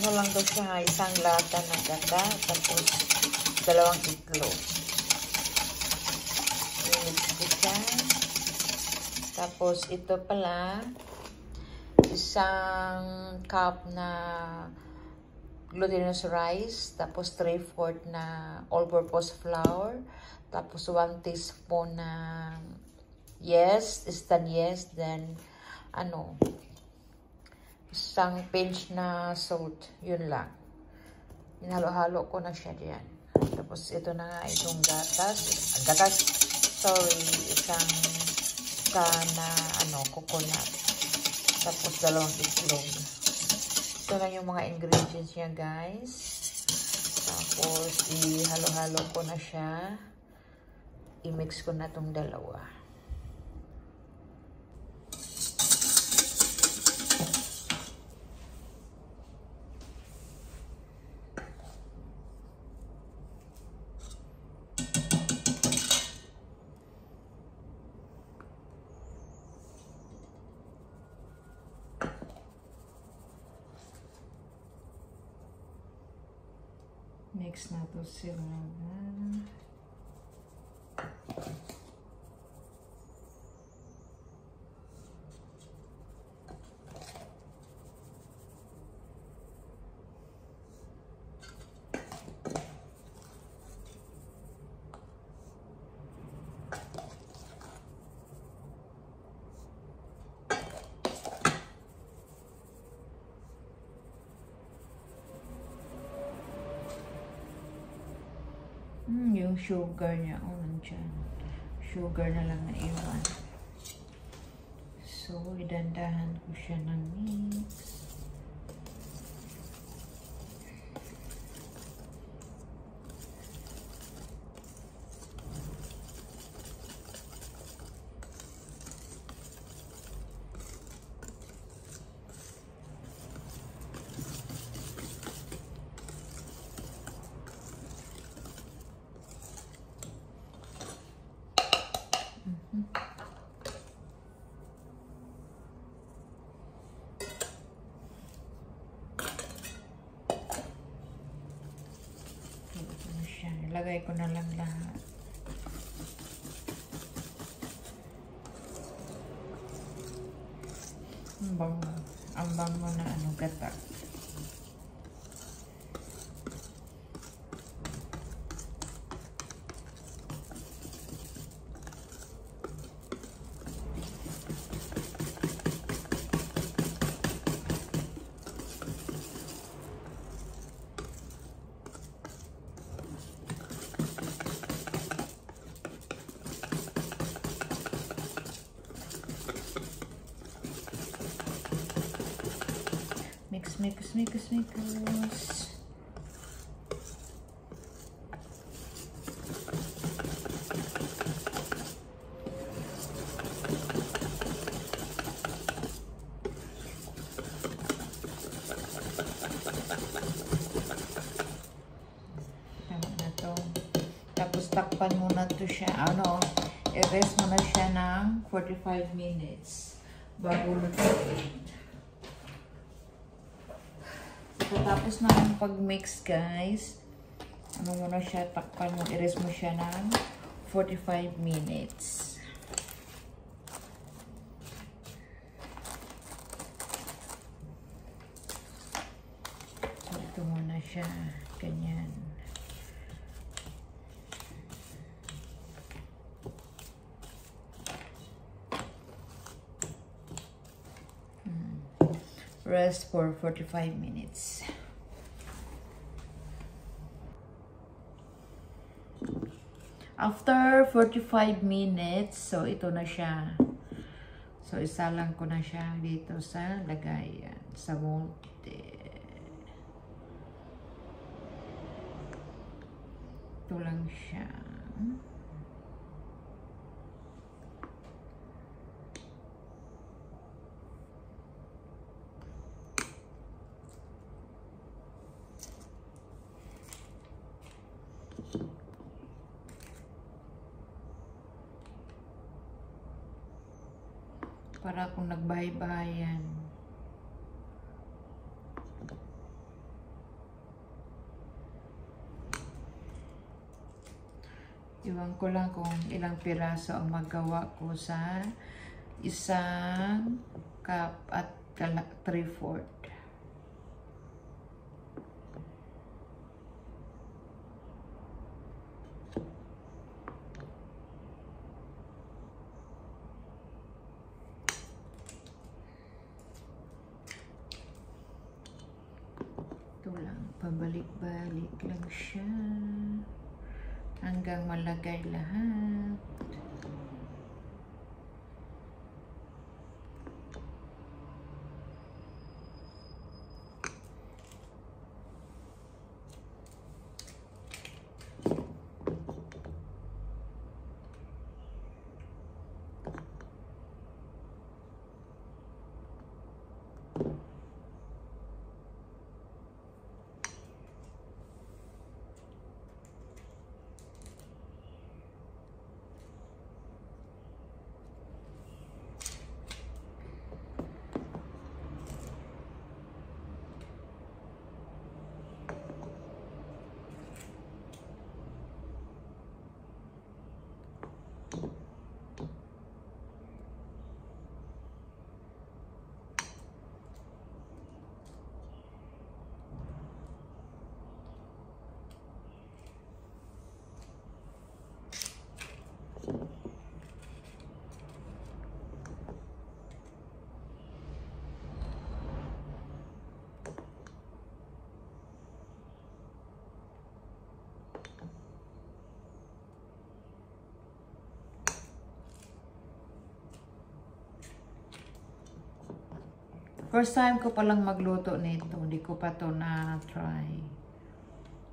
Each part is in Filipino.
ano lang daw siya, isang lata ng gata, tapos 2 itlog. I-mix ko siya. Tapos ito pala, isang cup na glutinous rice, tapos 3/4 na all-purpose flour, tapos 1 teaspoon na instant yes, then ano, isang pinch na salt, yun lang. Hinalo-halo ko na siya diyan. Tapos ito na nga itong isang na coconut. Tapos 2 itlog. Ito lang yung mga ingredients niya, guys. Tapos ihalo-halo ko na siya. I-mix ko na itong dalawa. Mix na to sila. Yung sugar niya, nandyan. Sugar na lang na iwan. So, idandahan ko siya ng mix. Ilagay ko na lang lahat. Ang bango na gata. Mix. Tama na to. Tapos takpan muna to siya. I-rest mo na siya ng 45 minutes bago lutuin. Tapos na ang pag-mix, guys. Muna siya, takpan mo, i-rest mo siya ng 45 minutes. So, ito muna siya, ganyan. Rest for 45 minutes. After 45 minutes, so ito na siya. So isalang ko na siya dito sa lagayan, sa molde. Ito lang siya. Para kung nagbahay-bahayan. Iwan ko lang kung ilang piraso ang magawa ko sa isang cup at 3/4. Ito lang, pabalik-balik lang siya hanggang malagay lahat. First time ko palang magluto nito. Hindi ko pa to na-try.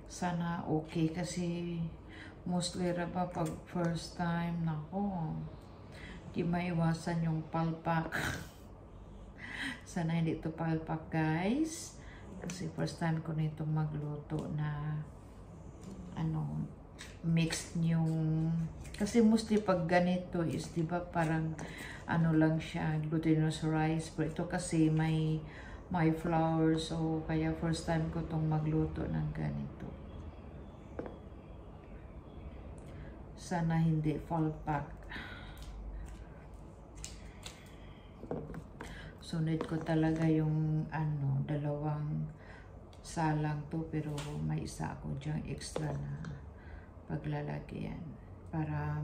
Sana okay kasi mostly ba pag first time, nako, di maiwasan yung palpak. Sana hindi to palpak, guys. Kasi first time ko nito magluto na mixed yung, kasi mostly pag ganito is diba parang lang siya, glutinous rice, pero ito kasi may flour, so kaya first time ko tong magluto ng ganito. Sana hindi palpak. Sunod ko talaga yung dalawang salang to, pero may isa ako dyang extra na paglalagyan para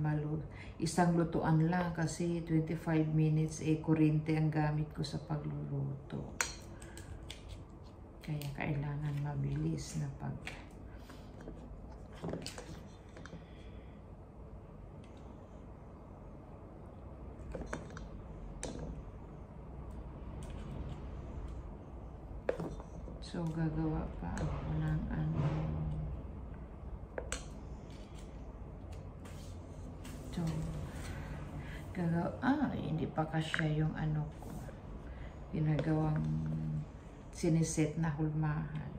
isang lutuan lang kasi 25 minutes kuryente ang gamit ko sa pagluluto. Kaya kailangan mabilis na So gagawa pa ako ng hindi pa kasya yung ko. Ginagawang siniset na hulmahan.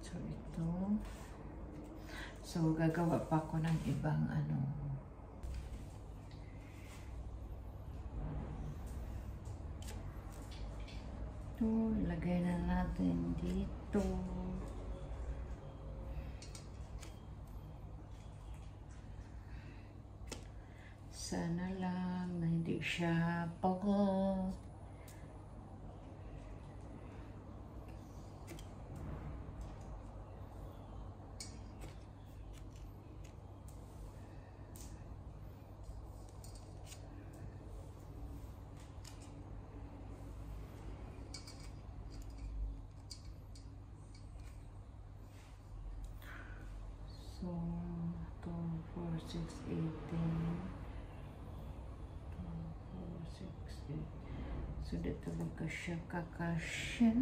So ito. So gagawa pa ako ng ibang Ito, ilagay na natin dito. Sana lang na hindi siya pago. So, 2, 4, 6, 18. 2, 4, 6, 8. So, dito talaga siya kakasya.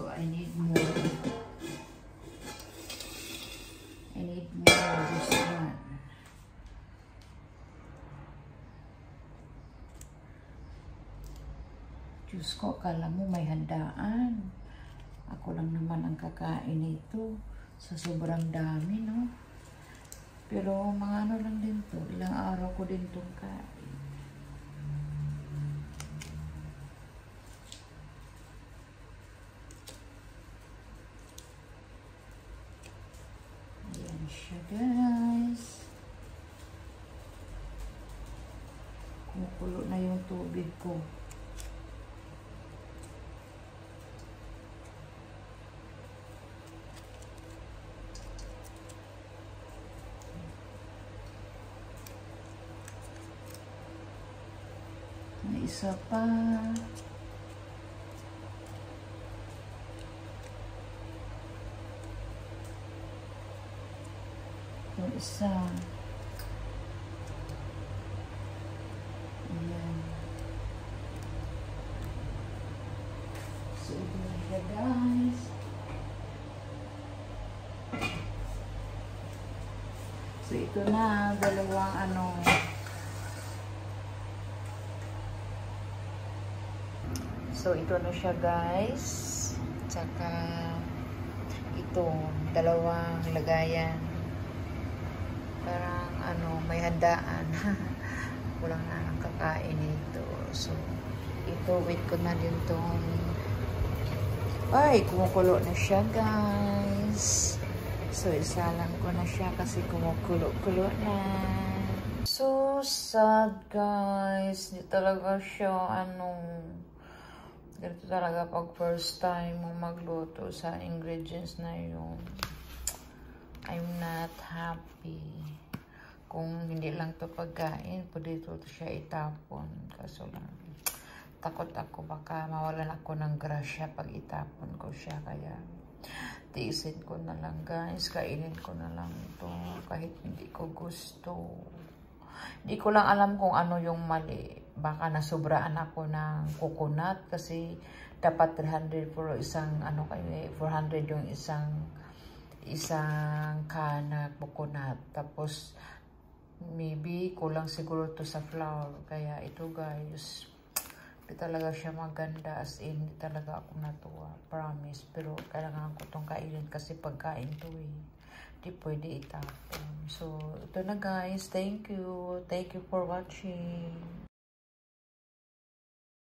So I need more. I need more of this one. Diyos ko, kala mo may handaan. Ako lang naman ang kakain nito. Sa sobrang dami, no? Pero mga ano lang din to. Ilang araw ko din itong kain. Ayan siya, guys. Kumukulo na yung tubig ko. May isa pa. Yung isa. Ayan. So, ito na siya, guys. So, ito na. Dalawang ano. So, ito na siya, guys. Tsaka, ito, dalawang lagayan. Parang, ano, may handaan. Kulang na ng kakain ito. So, ito, wait ko na din tong... Ay, kumukulo na siya, guys. So, isalang ko na siya kasi kumukulo-kulo na. So, sad, guys. Hindi talaga siya, ganito talaga pag first time mo magluto sa ingredients na yun. I'm not happy. Kung hindi lang to pagkain, pwede to siya itapon. Kaso lang, takot ako baka mawalan ako ng grasya pag itapon ko siya. Kaya, tiisin ko na lang, guys. Kainin ko na lang to kahit hindi ko gusto. Hindi ko lang alam kung ano yung mali. Baka nasubraan ako ng coconut kasi dapat 300 for isang 400 yung isang can na coconut. Tapos maybe kulang siguro to sa flour. Kaya ito, guys, hindi talaga siya maganda, as in hindi talaga ako natuwa, promise. Pero kailangan ko tong kainin kasi pagkain to eh. Di pwede itapon. So, ito na, guys. Thank you for watching.